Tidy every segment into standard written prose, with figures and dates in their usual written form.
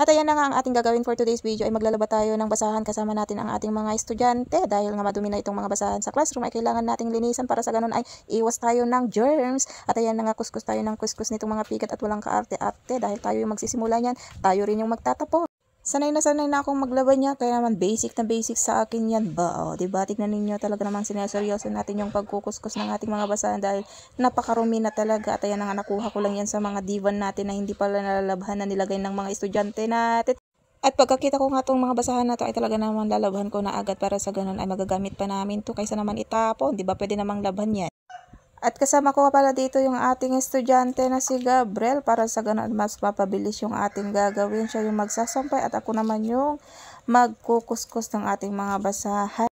At ayan na nga ang ating gagawin for today's video ay maglalaba tayo ng basahan kasama natin ang ating mga estudyante. Dahil nga madumi na itong mga basahan sa classroom ay kailangan nating linisan para sa ganun ay iwas tayo ng germs. At ayan na nga, kuskus tayo ng kuskus nitong mga pikat at walang kaarte-arte dahil tayo yung magsisimula niyan, tayo rin yung magtatapos. Sanay na akong maglaba niya, kaya naman basic na basic sa akin yan ba? O, diba? Tignan ninyo, talaga namang sineseryoso natin yung pagkukuskus ng ating mga basahan dahil napakarumi na talaga. At ayan na nga, nakuha ko lang yan sa mga divan natin na hindi pala nalalabhan na nilagay ng mga estudyante natin. At pagkakita ko nga itong mga basahan na to ay talaga namang lalabhan ko na agad para sa ganun ay magagamit pa namin to kaysa naman itapon. Diba? Pwede namang labhan yan. At kasama ko pala dito yung ating estudyante na si Gabriel para sa ganun mas mapabilis yung ating gagawin. Siya yung magsasampay at ako naman yung magkukuskus ng ating mga basahan.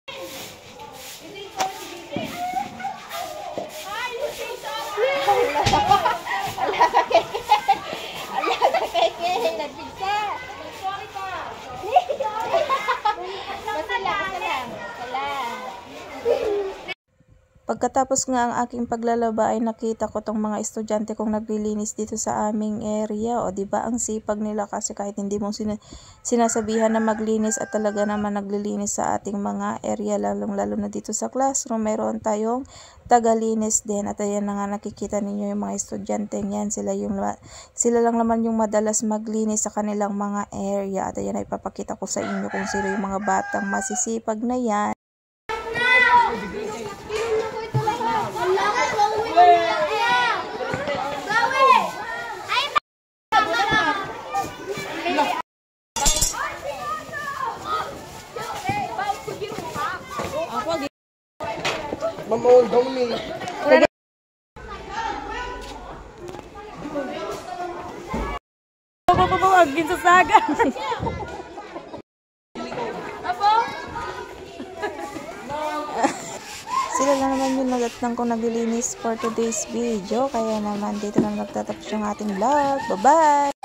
Pagkatapos nga ang aking paglalaba ay nakita ko tong mga estudyante kong naglilinis dito sa aming area. O diba ang sipag nila kasi kahit hindi mo sinasabihan na maglinis at talaga naman naglilinis sa ating mga area, lalong-lalo na dito sa classroom. Meron tayong tagalinis din at ayan na nga nakikita ninyo yung mga estudyante niyan. Sila lang naman yung madalas maglinis sa kanilang mga area. At ayan ay papakita ko sa inyo kung sino yung mga batang masisipag na yan. Mamawag daw ni. Papapawag, ginsasagan. Sila na naman yung nagatnang kong naglilinis for today's video. Kaya naman dito na nagtatapos yung ating vlog. Bye-bye!